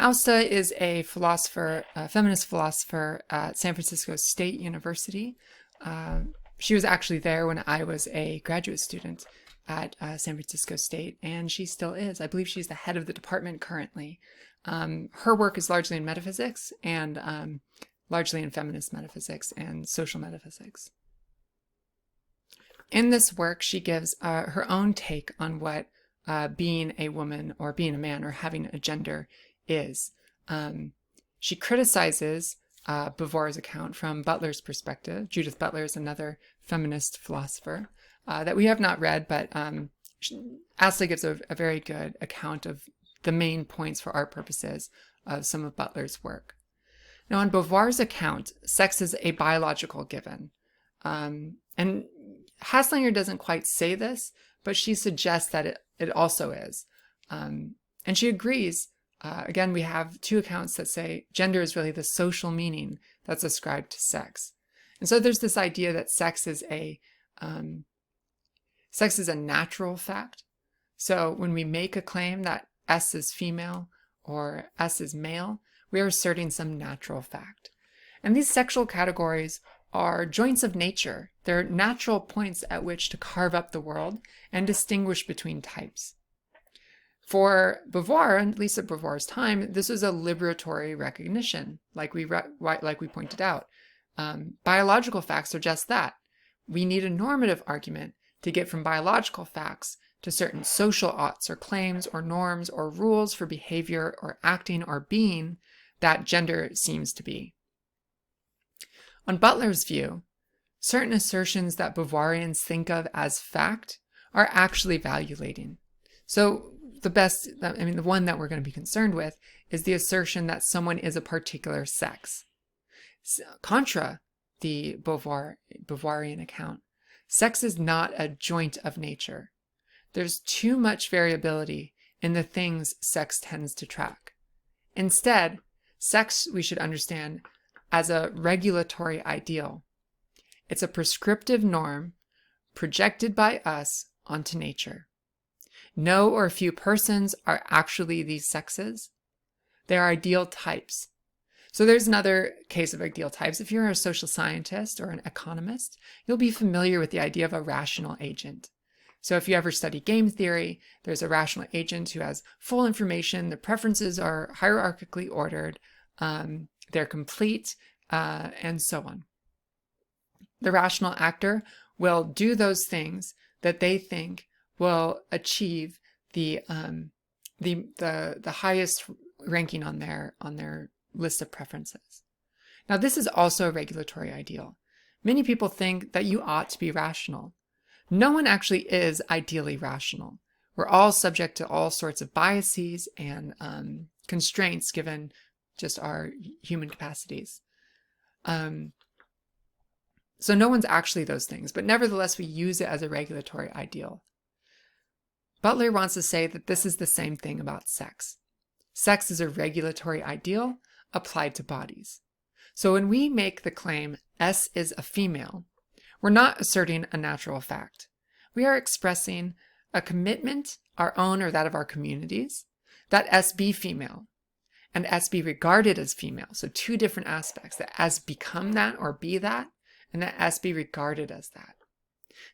Asta is a philosopher, a feminist philosopher at San Francisco State University. She was actually there when I was a graduate student at San Francisco State, and she still is. I believe she's the head of the department currently. Her work is largely in metaphysics and largely in feminist metaphysics and social metaphysics. In this work, she gives her own take on what being a woman or being a man or having a gender is. She criticizes Beauvoir's account from Butler's perspective. Judith Butler is another feminist philosopher that we have not read, but Asta gives a very good account of the main points for our purposes of some of Butler's work. Now, on Beauvoir's account, sex is a biological given. And Haslinger doesn't quite say this, but she suggests that it also is. And she agrees. Again, we have two accounts that say gender is really the social meaning that's ascribed to sex. And so there's this idea that sex is a natural fact. So when we make a claim that S is female or S is male, we are asserting some natural fact. And these sexual categories are joints of nature. They're natural points at which to carve up the world and distinguish between types. For Beauvoir, and at least at Beauvoir's time, this was a liberatory recognition, like we pointed out. Biological facts are just that. We need a normative argument to get from biological facts to certain social oughts or claims or norms or rules for behavior or acting or being that gender seems to be. On Butler's view, certain assertions that Beauvoirians think of as fact are actually valulating. So the one that we're going to be concerned with is the assertion that someone is a particular sex. Contra the Beauvoirian account, sex is not a joint of nature. There's too much variability in the things sex tends to track. Instead, sex we should understand as a regulatory ideal. It's a prescriptive norm projected by us onto nature. No or few persons are actually these sexes. They are ideal types. So there's another case of ideal types. If you're a social scientist or an economist, you'll be familiar with the idea of a rational agent. So if you ever study game theory, there's a rational agent who has full information. The preferences are hierarchically ordered. They're complete, and so on. The rational actor will do those things that they think will achieve the highest ranking on their list of preferences. Now, this is also a regulatory ideal. Many people think that you ought to be rational. No one actually is ideally rational. We're all subject to all sorts of biases and constraints given just our human capacities. So no one's actually those things, but nevertheless we use it as a regulatory ideal. Butler wants to say that this is the same thing about sex. Sex is a regulatory ideal applied to bodies. So when we make the claim S is a female, we're not asserting a natural fact. We are expressing a commitment, our own or that of our communities, that S be female and S be regarded as female. So two different aspects, that S become that or be that, and that S be regarded as that.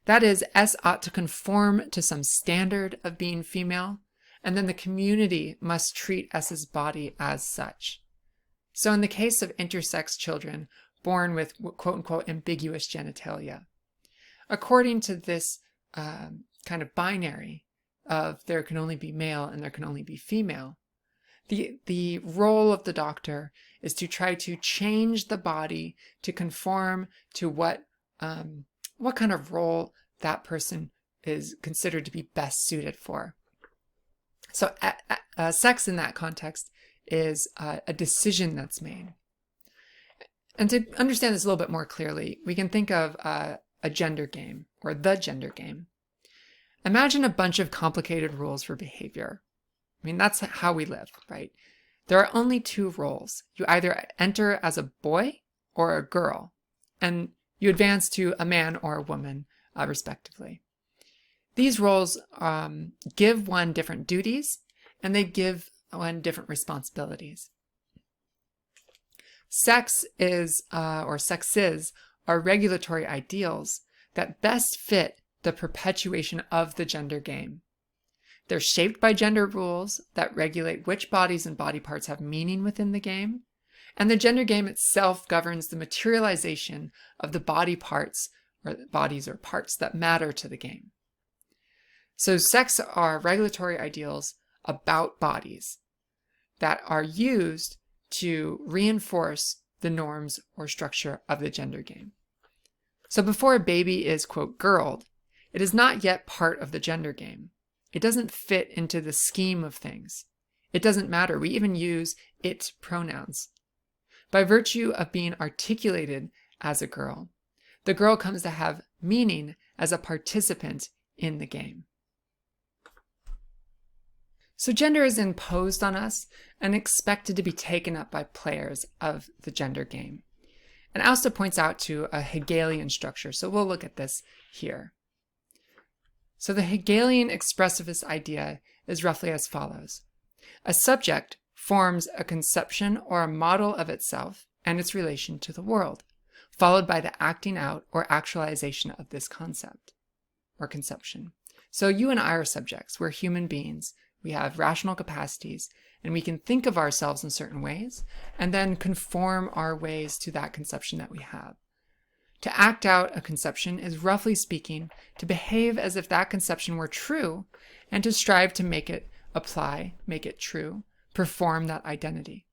That is, S ought to conform to some standard of being female, and then the community must treat S's body as such. So in the case of intersex children born with quote-unquote ambiguous genitalia, according to this kind of binary of there can only be male and there can only be female, the role of the doctor is to try to change the body to conform to what kind of role that person is considered to be best suited for. So sex in that context is a decision that's made. And to understand this a little bit more clearly, we can think of a gender game, or the gender game. Imagine a bunch of complicated rules for behavior. I mean, that's how we live, right? There are only two roles. You either enter as a boy or a girl, and you advance to a man or a woman, respectively. These roles give one different duties, and they give and different responsibilities. Sex is, or sexes, are regulatory ideals that best fit the perpetuation of the gender game. They're shaped by gender rules that regulate which bodies and body parts have meaning within the game, and the gender game itself governs the materialization of the body parts, or bodies or parts that matter to the game. So sex are regulatory ideals about bodies that are used to reinforce the norms or structure of the gender game. So before a baby is, quote, girled, it is not yet part of the gender game. It doesn't fit into the scheme of things. It doesn't matter. We even use it pronouns. By virtue of being articulated as a girl, the girl comes to have meaning as a participant in the game. So gender is imposed on us and expected to be taken up by players of the gender game. And Asta points out to a Hegelian structure, so we'll look at this here. So the Hegelian expressivist idea is roughly as follows. A subject forms a conception or a model of itself and its relation to the world, followed by the acting out or actualization of this concept or conception. So you and I are subjects. We're human beings. We have rational capacities, and we can think of ourselves in certain ways and then conform our ways to that conception that we have. To act out a conception is, roughly speaking, to behave as if that conception were true and to strive to make it apply, make it true, perform that identity.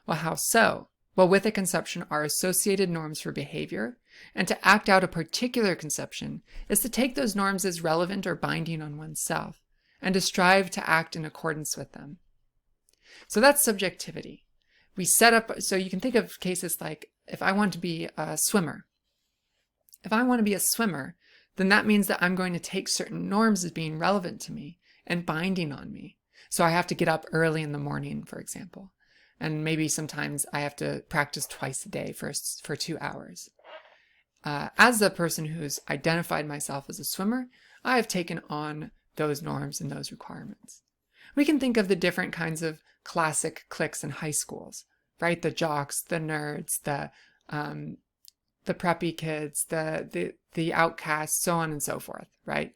Well, how so? Well, with a conception are associated norms for behavior, and to act out a particular conception is to take those norms as relevant or binding on oneself, and to strive to act in accordance with them. So that's subjectivity. We set up, so you can think of cases like, if I want to be a swimmer. If I want to be a swimmer, then that means that I'm going to take certain norms as being relevant to me and binding on me. So I have to get up early in the morning, for example. And maybe sometimes I have to practice twice a day for 2 hours. As a person who's identified myself as a swimmer, I have taken on those norms and those requirements. We can think of the different kinds of classic cliques in high schools, right? The jocks, the nerds, the preppy kids, the outcasts, so on and so forth, right?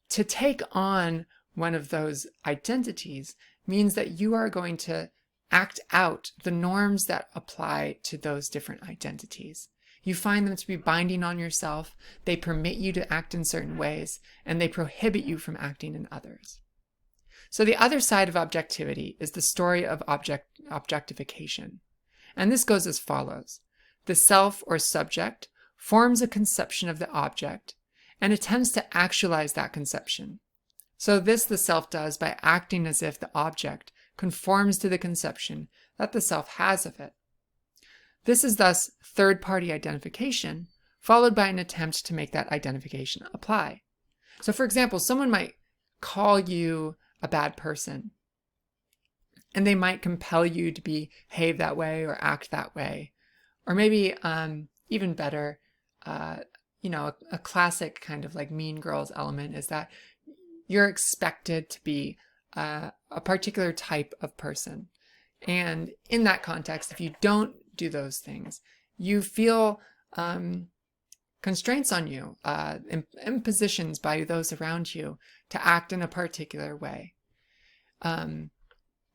To take on one of those identities means that you are going to act out the norms that apply to those different identities. You find them to be binding on yourself, they permit you to act in certain ways, and they prohibit you from acting in others. So the other side of objectivity is the story of objectification. And this goes as follows. The self or subject forms a conception of the object and attempts to actualize that conception. So this the self does by acting as if the object conforms to the conception that the self has of it. This is thus third-party identification, followed by an attempt to make that identification apply. So for example, someone might call you a bad person, and they might compel you to behave that way or act that way. Or maybe even better, a classic kind of like Mean Girls element is that you're expected to be a particular type of person. And in that context, if you don't do those things, you feel constraints on you, impositions by those around you to act in a particular way.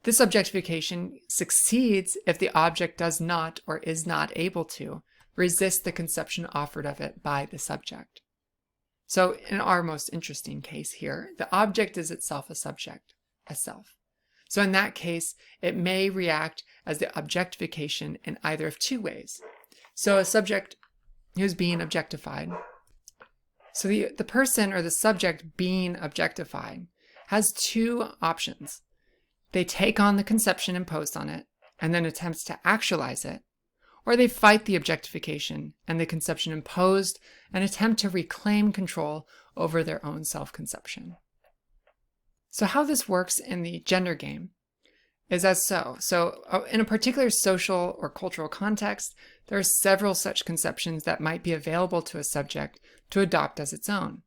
This objectification succeeds if the object does not or is not able to resist the conception offered of it by the subject. So in our most interesting case here, the object is itself a subject, a self. So in that case, it may react as the objectification in either of two ways. So a subject who's being objectified. So the person or the subject being objectified has two options. They take on the conception imposed on it and then attempts to actualize it, or they fight the objectification and the conception imposed and attempt to reclaim control over their own self-conception. So how this works in the gender game is as so. So in a particular social or cultural context, there are several such conceptions that might be available to a subject to adopt as its own.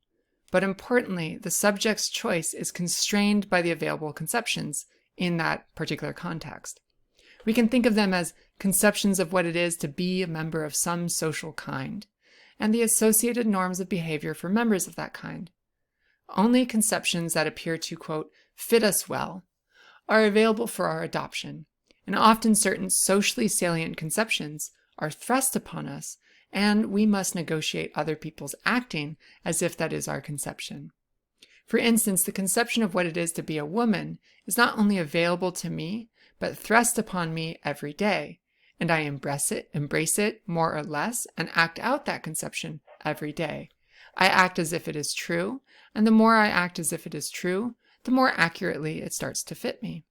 But importantly, the subject's choice is constrained by the available conceptions in that particular context. We can think of them as conceptions of what it is to be a member of some social kind, and the associated norms of behavior for members of that kind. Only conceptions that appear to, quote, fit us well are available for our adoption, and often certain socially salient conceptions are thrust upon us, and we must negotiate other people's acting as if that is our conception. For instance, the conception of what it is to be a woman is not only available to me, but thrust upon me every day, and I embrace it more or less, and act out that conception every day. I act as if it is true, and the more I act as if it is true, the more accurately it starts to fit me.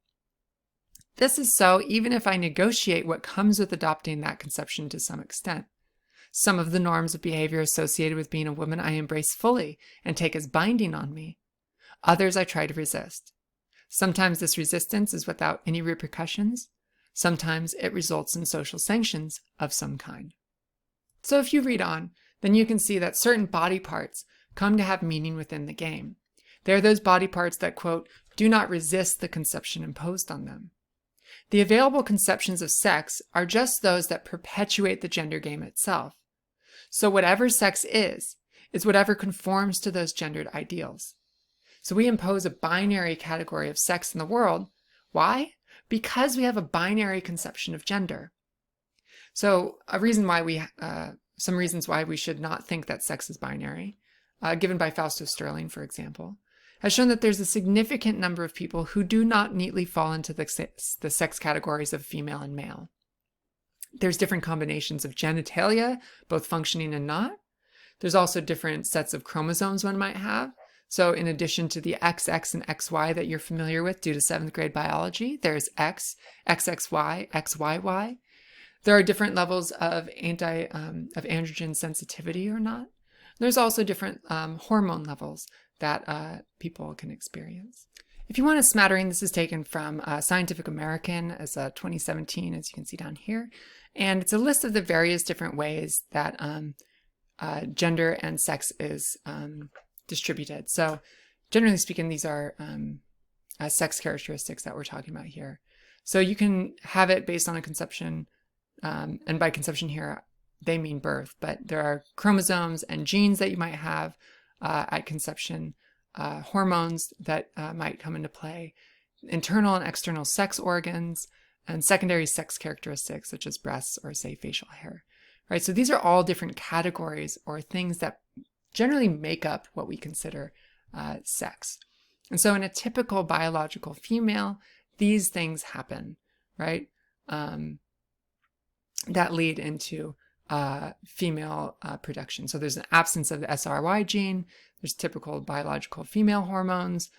This is so even if I negotiate what comes with adopting that conception to some extent. Some of the norms of behavior associated with being a woman I embrace fully and take as binding on me. Others I try to resist. Sometimes this resistance is without any repercussions. Sometimes it results in social sanctions of some kind. So if you read on, then you can see that certain body parts come to have meaning within the game. They are those body parts that, quote, do not resist the conception imposed on them. The available conceptions of sex are just those that perpetuate the gender game itself. So whatever sex is whatever conforms to those gendered ideals. So we impose a binary category of sex in the world. Why? Because we have a binary conception of gender. So some reasons why we should not think that sex is binary, given by Fausto Sterling, for example, has shown that there's a significant number of people who do not neatly fall into the sex categories of female and male. There's different combinations of genitalia, both functioning and not. There's also different sets of chromosomes one might have. So in addition to the XX and XY that you're familiar with due to 7th grade biology, there's X, XXY, XYY. There are different levels of androgen sensitivity or not. There's also different hormone levels that people can experience. If you want a smattering, this is taken from Scientific American as 2017, as you can see down here. And it's a list of the various different ways that gender and sex is distributed. So generally speaking, these are sex characteristics that we're talking about here. So you can have it based on a conception, and by conception here, they mean birth, but there are chromosomes and genes that you might have at conception, hormones that might come into play, internal and external sex organs, and secondary sex characteristics such as breasts or, say, facial hair. Right? So these are all different categories or things that generally make up what we consider sex. And so in a typical biological female, these things happen, right? That lead into female production. So there's an absence of the SRY gene. There's typical biological female hormones,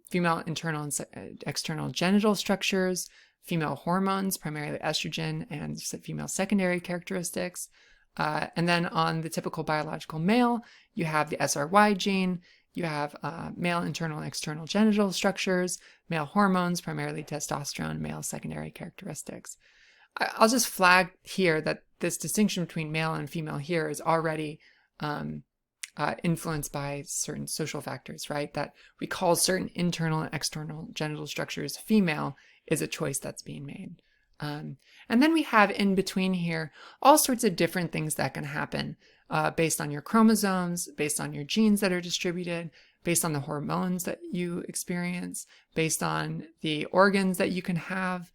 female internal and external genital structures, female hormones, primarily estrogen, and female secondary characteristics. And then on the typical biological male, you have the SRY gene, you have male internal and external genital structures, male hormones, primarily testosterone, male secondary characteristics. I'll just flag here that this distinction between male and female here is already influenced by certain social factors, right? That we call certain internal and external genital structures female is a choice that's being made. And then we have in between here all sorts of different things that can happen based on your chromosomes, based on your genes that are distributed, based on the hormones that you experience, based on the organs that you can have,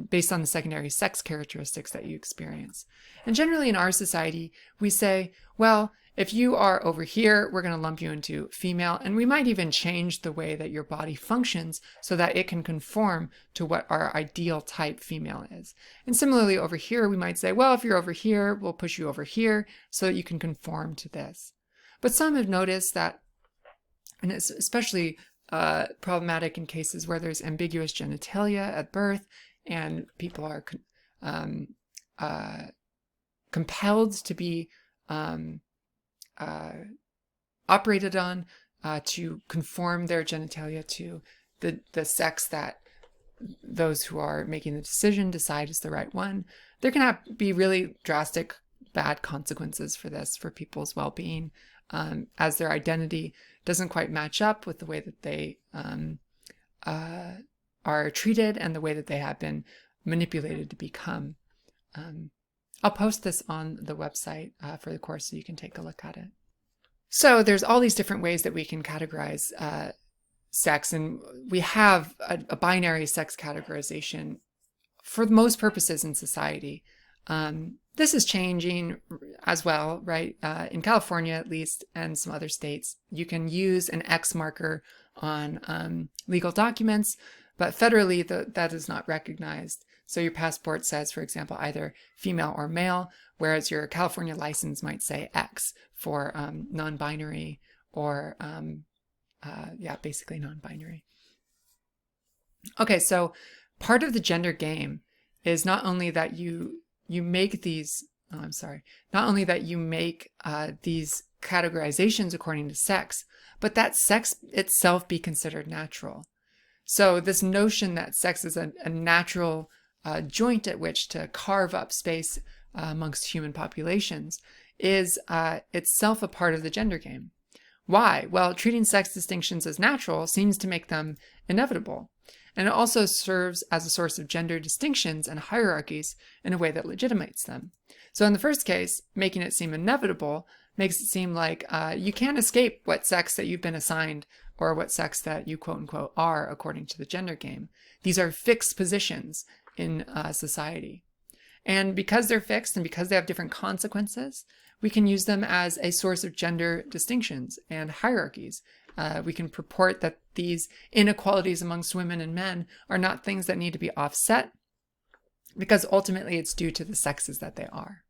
based on the secondary sex characteristics that you experience. And generally in our society, we say, well, if you are over here, we're going to lump you into female, and we might even change the way that your body functions so that it can conform to what our ideal type female is. And similarly over here, we might say, well, if you're over here, we'll push you over here so that you can conform to this. But some have noticed that, and it's especially problematic in cases where there's ambiguous genitalia at birth, and people are compelled to be operated on to conform their genitalia to the sex that those who are making the decision decide is the right one. There can be really drastic bad consequences for this, for people's well-being, as their identity doesn't quite match up with the way that they are are treated and the way that they have been manipulated to become. I'll post this on the website for the course so you can take a look at it. So there's all these different ways that we can categorize sex, and we have a binary sex categorization for most purposes in society. This is changing as well, right? In California, at least, and some other states, you can use an X marker on legal documents, but federally, that is not recognized. So your passport says, for example, either female or male, whereas your California license might say X for non-binary or, basically non-binary. Okay, so part of the gender game is not only that you make these, not only that you make these categorizations according to sex, but that sex itself be considered natural. So this notion that sex is a natural joint at which to carve up space amongst human populations is itself a part of the gender game. Why? Well, treating sex distinctions as natural seems to make them inevitable. And it also serves as a source of gender distinctions and hierarchies in a way that legitimates them. So in the first case, making it seem inevitable makes it seem like you can't escape what sex that you've been assigned or what sex that you quote unquote are according to the gender game. These are fixed positions in society. And because they're fixed and because they have different consequences, we can use them as a source of gender distinctions and hierarchies. We can purport that these inequalities amongst women and men are not things that need to be offset, because ultimately it's due to the sexes that they are.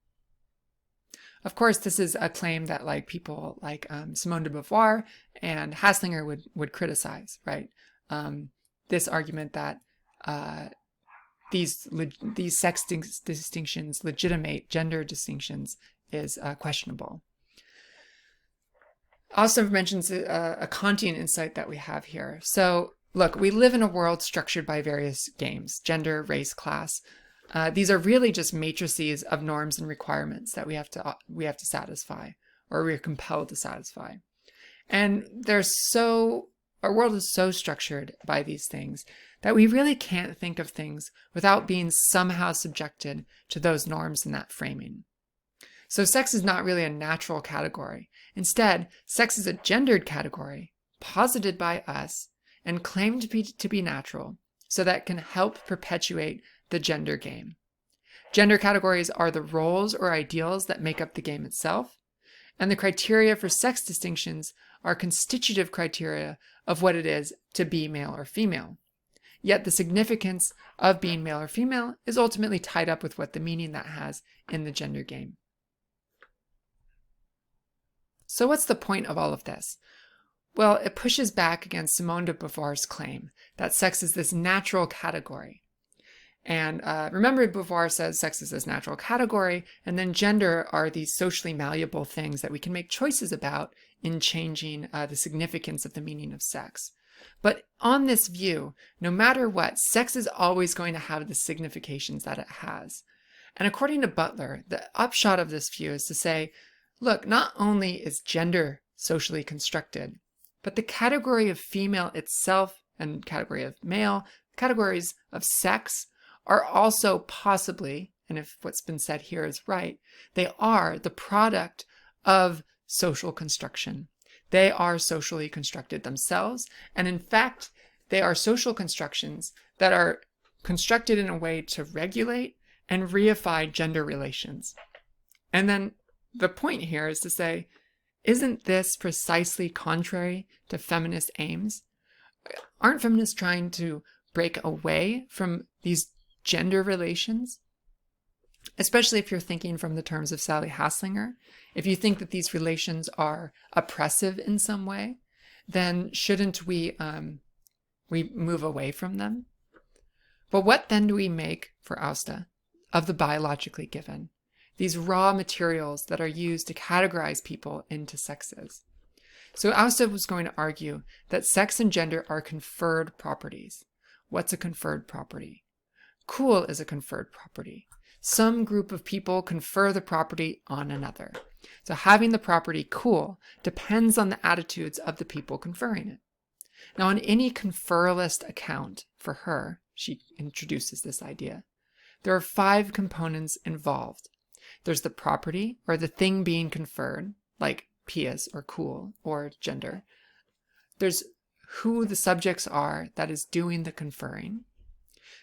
Of course, this is a claim that people like Simone de Beauvoir and Haslinger would criticize, right? This argument that these sex distinctions legitimate gender distinctions is questionable. Also mentions a Kantian insight that we have here. So look, we live in a world structured by various games: gender, race, class. These are really just matrices of norms and requirements that we have to satisfy, or we're compelled to satisfy. And our world is so structured by these things that we really can't think of things without being somehow subjected to those norms and that framing. So sex is not really a natural category. Instead, sex is a gendered category posited by us and claimed to be natural, so that it can help perpetuate the gender game. Gender categories are the roles or ideals that make up the game itself, and the criteria for sex distinctions are constitutive criteria of what it is to be male or female. Yet the significance of being male or female is ultimately tied up with what the meaning that has in the gender game. So what's the point of all of this? Well, it pushes back against Simone de Beauvoir's claim that sex is this natural category. And remember, Beauvoir says sex is this natural category, and then gender are these socially malleable things that we can make choices about in changing the significance of the meaning of sex. But on this view, no matter what, sex is always going to have the significations that it has. And according to Butler, the upshot of this view is to say, look, not only is gender socially constructed, but the category of female itself and category of male, categories of sex are also possibly, and if what's been said here is right, they are the product of social construction. They are socially constructed themselves, and in fact, they are social constructions that are constructed in a way to regulate and reify gender relations. And then the point here is to say, isn't this precisely contrary to feminist aims? Aren't feminists trying to break away from these gender relations? Especially if you're thinking from the terms of Sally Haslinger. If you think that these relations are oppressive in some way, then shouldn't we move away from them? But what then do we make, for Asta, of the biologically given? These raw materials that are used to categorize people into sexes. So Asta was going to argue that sex and gender are conferred properties. What's a conferred property? Cool is a conferred property. Some group of people confer the property on another. So having the property cool depends on the attitudes of the people conferring it. Now, on any conferralist account for her, she introduces this idea. There are 5 components involved. There's the property, or the thing being conferred, like pious or cool or gender. There's who the subjects are that is doing the conferring.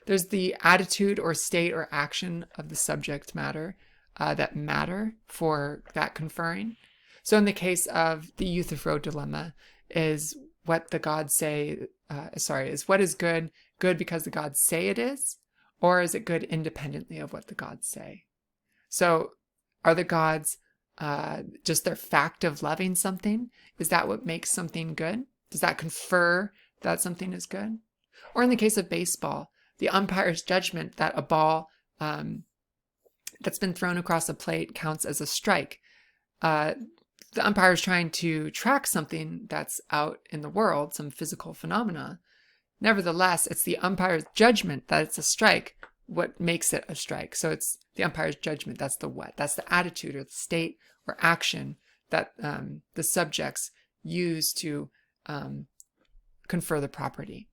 There's the attitude or state or action of the subject matter that matter for that conferring. So in the case of the Euthyphro dilemma, is what the gods say, is what is good because the gods say it is, or is it good independently of what the gods say? So are the gods just their fact of loving something? Is that what makes something good? Does that confer that something is good? Or in the case of baseball, the umpire's judgment that a ball that's been thrown across a plate counts as a strike. The umpire is trying to track something that's out in the world, some physical phenomena. Nevertheless, it's the umpire's judgment that it's a strike what makes it a strike. So it's the umpire's judgment. That's the what. That's the attitude or the state or action that the subjects use to confer the property.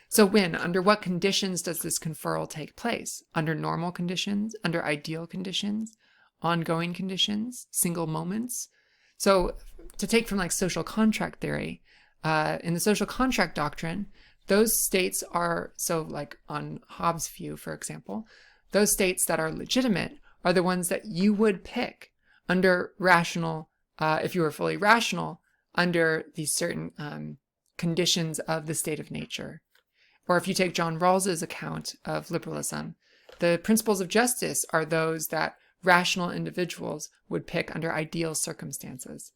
So under what conditions does this conferral take place? Under normal conditions, under ideal conditions, ongoing conditions, single moments? So to take from like social contract theory, in the social contract doctrine, those states are, so like on Hobbes' view, for example, those states that are legitimate are the ones that you would pick under rational, if you were fully rational, under these certain conditions of the state of nature. Or if you take John Rawls's account of liberalism, the principles of justice are those that rational individuals would pick under ideal circumstances.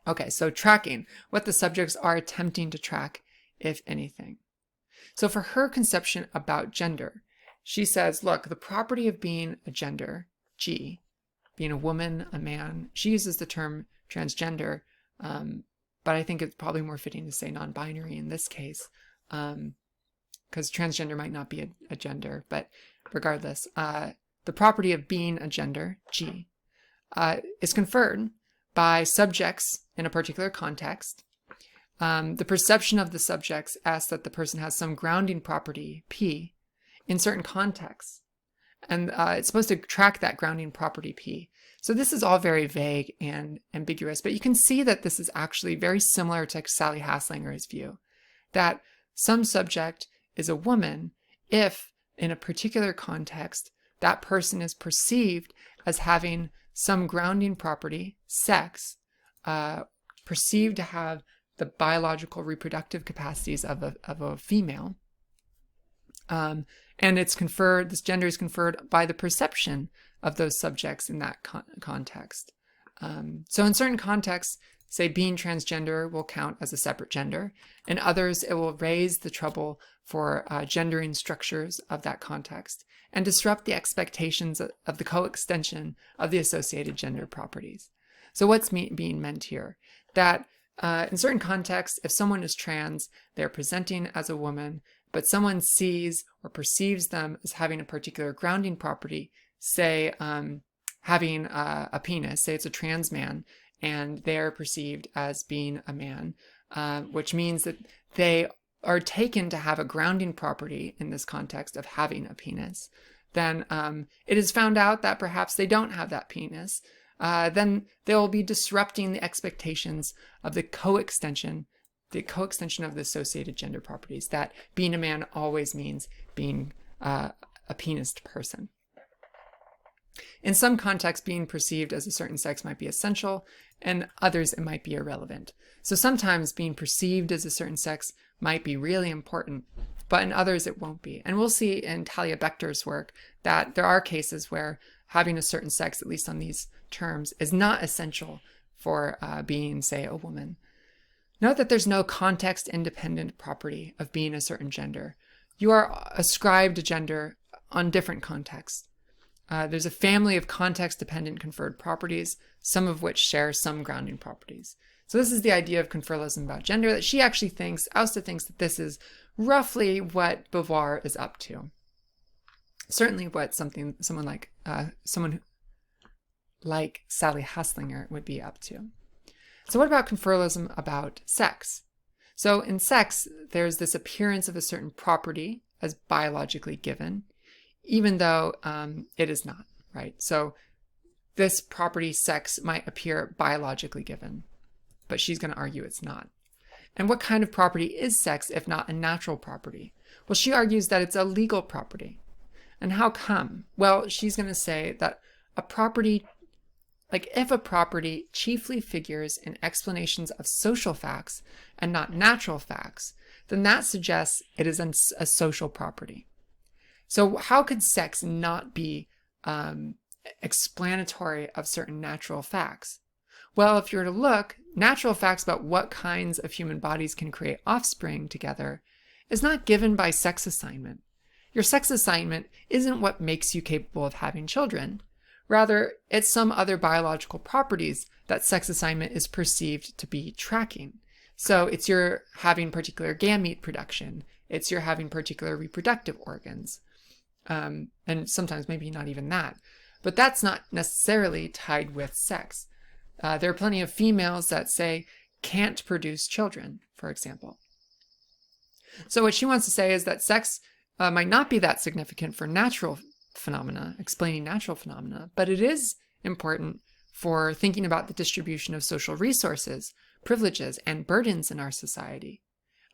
Okay, so tracking, what the subjects are attempting to track, if anything. So for her conception about gender, she says, look, the property of being a gender, G, being a woman, a man, she uses the term transgender, but I think it's probably more fitting to say non-binary in this case, because transgender might not be a gender, but regardless, the property of being a gender, G, is conferred by subjects in a particular context. The perception of the subjects asks that the person has some grounding property, P, in certain contexts. And it's supposed to track that grounding property, P. So this is all very vague and ambiguous, but you can see that this is actually very similar to Sally Haslinger's view, that some subject is a woman if, in a particular context, that person is perceived as having some grounding property, sex, perceived to have the biological reproductive capacities of a female. And it's conferred, this gender is conferred by the perception of those subjects in that context. So in certain contexts, say being transgender will count as a separate gender. In others, it will raise the trouble for gendering structures of that context and disrupt the expectations of the coextension of the associated gender properties. So what's being meant here? That in certain contexts, if someone is trans, they're presenting as a woman, but someone sees or perceives them as having a particular grounding property, say having a penis, say it's a trans man, and they're perceived as being a man, which means that they are taken to have a grounding property in this context of having a penis. Then it is found out that perhaps they don't have that penis. Then they'll be disrupting the expectations of the coextension of the associated gender properties, that being a man always means being a penised person. In some contexts, being perceived as a certain sex might be essential, and others it might be irrelevant. So sometimes being perceived as a certain sex might be really important, but in others it won't be. And we'll see in Talia Bechter's work that there are cases where having a certain sex, at least on these terms, is not essential for being, say, a woman. Note that there's no context-independent property of being a certain gender. You are ascribed a gender on different contexts. There's a family of context-dependent conferred properties, some of which share some grounding properties. So this is the idea of conferralism about gender that she actually thinks, Asta thinks that this is roughly what Beauvoir is up to. Certainly what someone like Sally Haslinger would be up to. So what about conferralism about sex? So in sex, there's this appearance of a certain property as biologically given, even though it is not, right? So this property, sex, might appear biologically given, but she's going to argue it's not. And what kind of property is sex if not a natural property? Well, she argues that it's a legal property. And how come? Well, she's going to say that a property, like if a property chiefly figures in explanations of social facts and not natural facts, then that suggests it is a social property. So how could sex not be explanatory of certain natural facts? Well, if you were to look, natural facts about what kinds of human bodies can create offspring together is not given by sex assignment. Your sex assignment isn't what makes you capable of having children. Rather, it's some other biological properties that sex assignment is perceived to be tracking. So it's your having particular gamete production. It's your having particular reproductive organs. And sometimes maybe not even that. But that's not necessarily tied with sex. There are plenty of females that say can't produce children, for example. So what she wants to say is that sex might not be that significant for natural phenomena, explaining natural phenomena, but it is important for thinking about the distribution of social resources, privileges, and burdens in our society,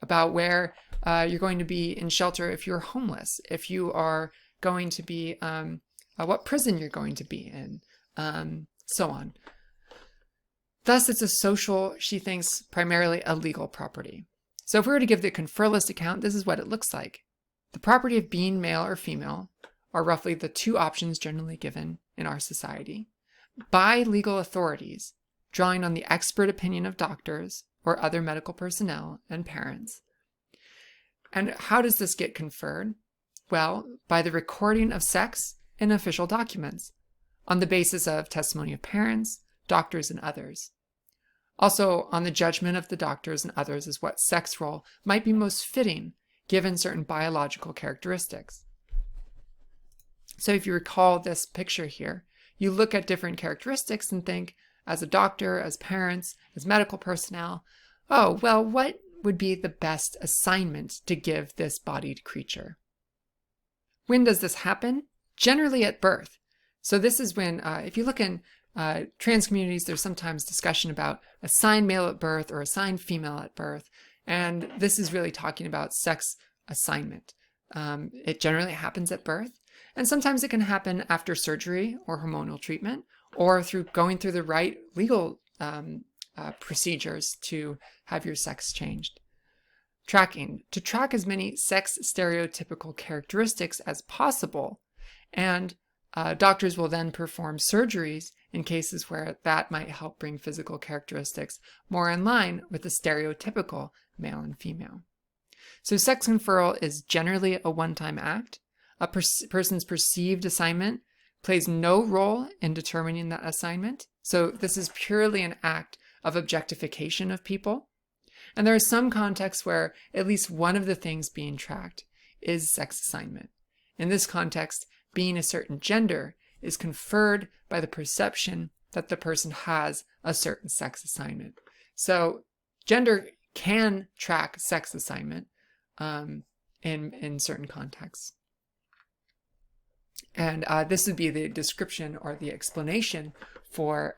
about where you're going to be in shelter if you're homeless, if you are going to be, what prison you're going to be in, so on. Thus, it's a social, she thinks, primarily a legal property. So if we were to give the conferralist account, this is what it looks like. The property of being male or female are roughly the two options generally given in our society by legal authorities, drawing on the expert opinion of doctors or other medical personnel and parents. And how does this get conferred? Well, by the recording of sex in official documents on the basis of testimony of parents, doctors, and others. Also, on the judgment of the doctors and others as what sex role might be most fitting given certain biological characteristics. So if you recall this picture here, you look at different characteristics and think, as a doctor, as parents, as medical personnel, oh, well, what would be the best assignment to give this bodied creature? When does this happen? Generally at birth. So this is when, if you look in trans communities, there's sometimes discussion about assigned male at birth or assigned female at birth. And this is really talking about sex assignment. It generally happens at birth. And sometimes it can happen after surgery or hormonal treatment or through going through the right legal procedures to have your sex changed. Tracking. To track as many sex stereotypical characteristics as possible. And doctors will then perform surgeries in cases where that might help bring physical characteristics more in line with the stereotypical male and female. So sex conferral is generally a one-time act. A person's perceived assignment plays no role in determining that assignment. So this is purely an act of objectification of people. And there are some contexts where at least one of the things being tracked is sex assignment. In this context, being a certain gender is conferred by the perception that the person has a certain sex assignment. So gender can track sex assignment in certain contexts. And this would be the description or the explanation for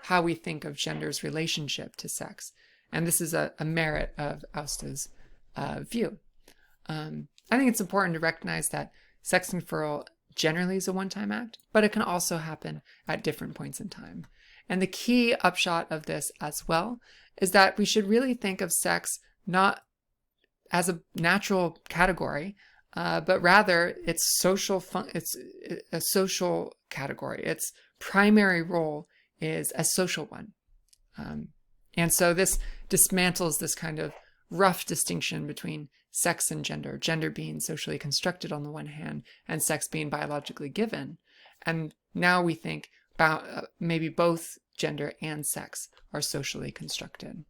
how we think of gender's relationship to sex. And this is a merit of Asta's view. I think it's important to recognize that sex conferral generally is a one-time act, but it can also happen at different points in time. And the key upshot of this as well is that we should really think of sex not as a natural category, but rather it's a social category. Its primary role is a social one. And so this dismantles this kind of rough distinction between sex and gender, gender being socially constructed on the one hand, and sex being biologically given. And now we think about maybe both gender and sex are socially constructed.